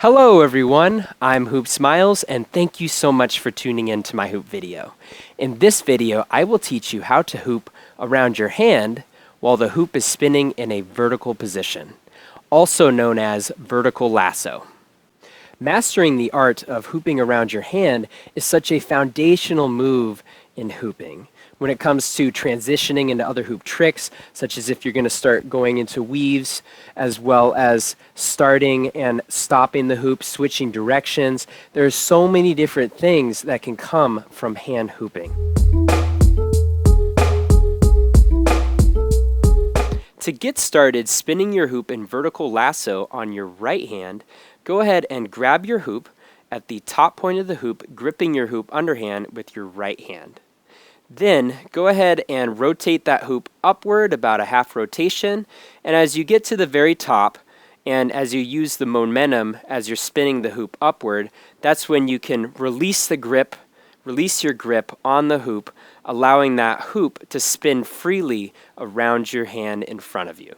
Hello everyone, I'm Hoop Smiles and thank you so much for tuning in to my hoop video. In this video, I will teach you how to hoop around your hand while the hoop is spinning in a vertical position, also known as vertical lasso. Mastering the art of hooping around your hand is such a foundational move in hooping. When it comes to transitioning into other hoop tricks, such as if you're going to start going into weaves, as well as starting and stopping the hoop, switching directions, there are so many different things that can come from hand hooping. To get started spinning your hoop in vertical lasso on your right hand, go ahead and grab your hoop at the top point of the hoop, gripping your hoop underhand with your right hand. Then go ahead and rotate that hoop upward about a half rotation, and as you get to the very top and as you use the momentum as you're spinning the hoop upward, that's when you can release your grip on the hoop, allowing that hoop to spin freely around your hand in front of you.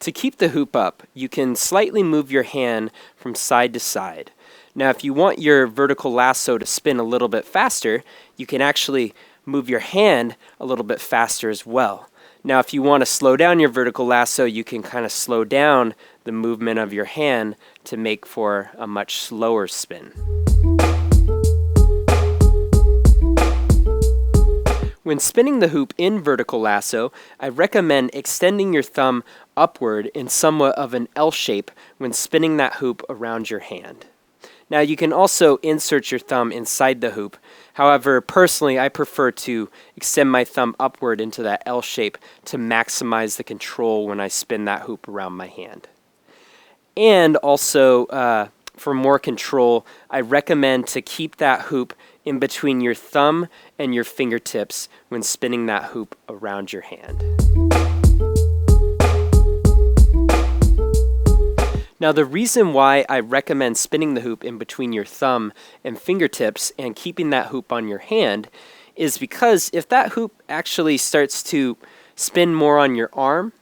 To keep the hoop up, you can slightly move your hand from side to side. Now, if you want your vertical lasso to spin a little bit faster, you can actually move your hand a little bit faster as well. Now, if you want to slow down your vertical lasso, you can kind of slow down the movement of your hand to make for a much slower spin. When spinning the hoop in vertical lasso, I recommend extending your thumb upward in somewhat of an L shape when spinning that hoop around your hand. Now, you can also insert your thumb inside the hoop. However, personally, I prefer to extend my thumb upward into that L shape to maximize the control when I spin that hoop around my hand. And also, for more control, I recommend to keep that hoop in between your thumb and your fingertips when spinning that hoop around your hand. Now, the reason why I recommend spinning the hoop in between your thumb and fingertips and keeping that hoop on your hand is because if that hoop actually starts to spin more on your arm,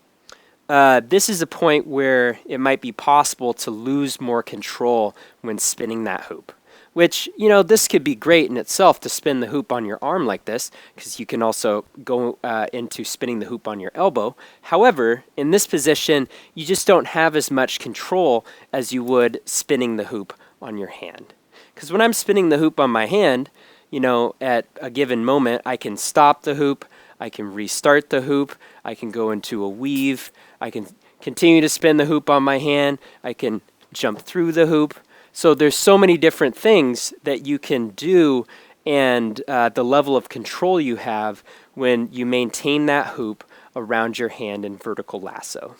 this is a point where it might be possible to lose more control when spinning that hoop. Which, this could be great in itself to spin the hoop on your arm like this, because you can also go into spinning the hoop on your elbow. However, in this position, you just don't have as much control as you would spinning the hoop on your hand. Because when I'm spinning the hoop on my hand, at a given moment, I can stop the hoop, I can restart the hoop, I can go into a weave, I can continue to spin the hoop on my hand, I can jump through the hoop. So there's so many different things that you can do, and the level of control you have when you maintain that hoop around your hand in vertical lasso.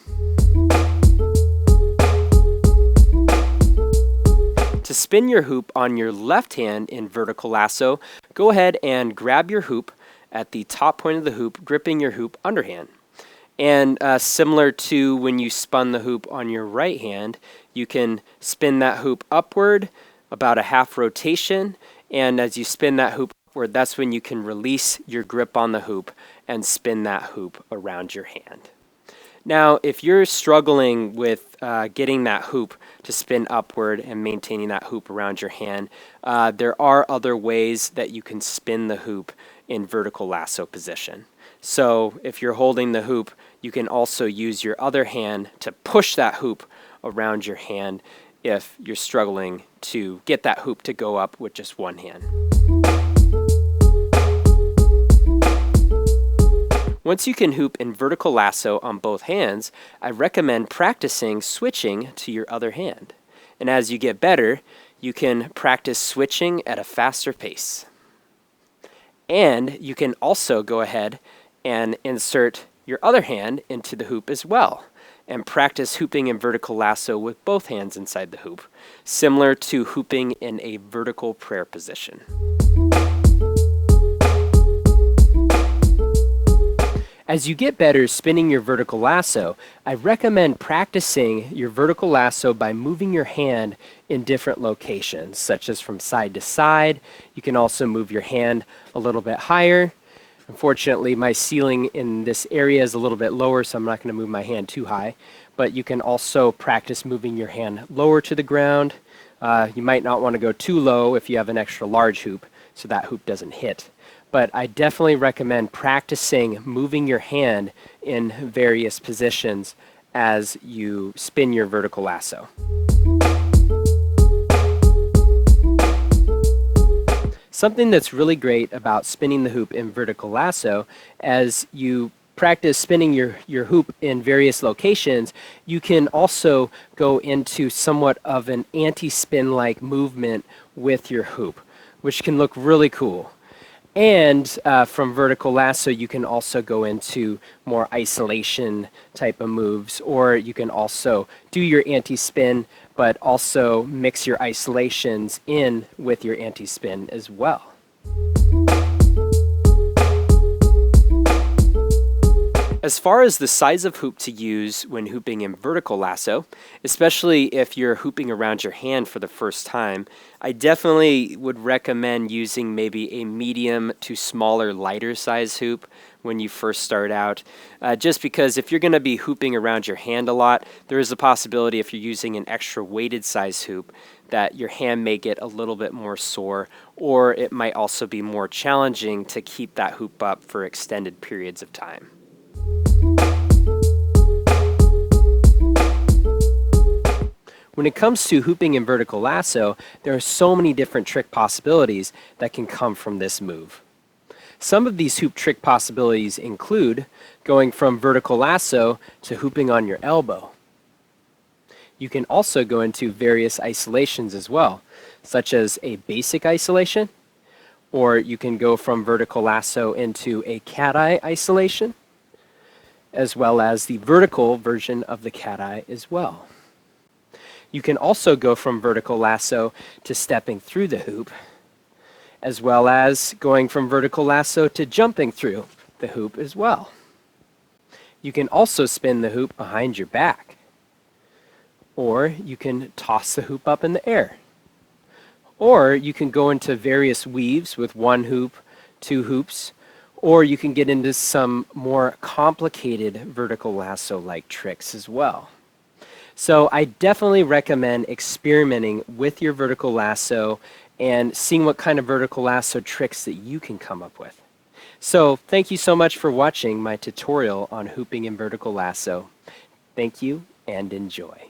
To spin your hoop on your left hand in vertical lasso, go ahead and grab your hoop at the top point of the hoop, gripping your hoop underhand. And similar to when you spun the hoop on your right hand, you can spin that hoop upward about a half rotation, and as you spin that hoop upward, that's when you can release your grip on the hoop and spin that hoop around your hand. Now, if you're struggling with getting that hoop to spin upward and maintaining that hoop around your hand, there are other ways that you can spin the hoop in vertical lasso position. So if you're holding the hoop, you can also use your other hand to push that hoop around your hand if you're struggling to get that hoop to go up with just one hand. Once you can hoop in vertical lasso on both hands, I recommend practicing switching to your other hand. And as you get better, you can practice switching at a faster pace. And you can also go ahead and insert your other hand into the hoop as well, and practice hooping in vertical lasso with both hands inside the hoop, similar to hooping in a vertical prayer position. As you get better spinning your vertical lasso, I recommend practicing your vertical lasso by moving your hand in different locations, such as from side to side. You can also move your hand a little bit higher. Unfortunately, my ceiling in this area is a little bit lower, so I'm not going to move my hand too high. But you can also practice moving your hand lower to the ground. You might not want to go too low if you have an extra large hoop, so that hoop doesn't hit. But I definitely recommend practicing moving your hand in various positions as you spin your vertical lasso. Something that's really great about spinning the hoop in vertical lasso, as you practice spinning your hoop in various locations, you can also go into somewhat of an anti-spin like movement with your hoop, which can look really cool. And from vertical lasso, you can also go into more isolation type of moves, or you can also do your anti-spin, but also mix your isolations in with your anti-spin as well. As far as the size of hoop to use when hooping in vertical lasso, especially if you're hooping around your hand for the first time, I definitely would recommend using maybe a medium to smaller, lighter size hoop when you first start out. Just because if you're going to be hooping around your hand a lot, there is a possibility if you're using an extra weighted size hoop that your hand may get a little bit more sore, or it might also be more challenging to keep that hoop up for extended periods of time. When it comes to hooping in vertical lasso, there are so many different trick possibilities that can come from this move. Some of these hoop trick possibilities include going from vertical lasso to hooping on your elbow. You can also go into various isolations as well, such as a basic isolation, or you can go from vertical lasso into a cat-eye isolation, as well as the vertical version of the cat-eye as well. You can also go from vertical lasso to stepping through the hoop, as well as going from vertical lasso to jumping through the hoop as well. You can also spin the hoop behind your back, or you can toss the hoop up in the air, or you can go into various weaves with one hoop, two hoops, or you can get into some more complicated vertical lasso-like tricks as well. So I definitely recommend experimenting with your vertical lasso and seeing what kind of vertical lasso tricks that you can come up with. So thank you so much for watching my tutorial on hooping in vertical lasso. Thank you and enjoy.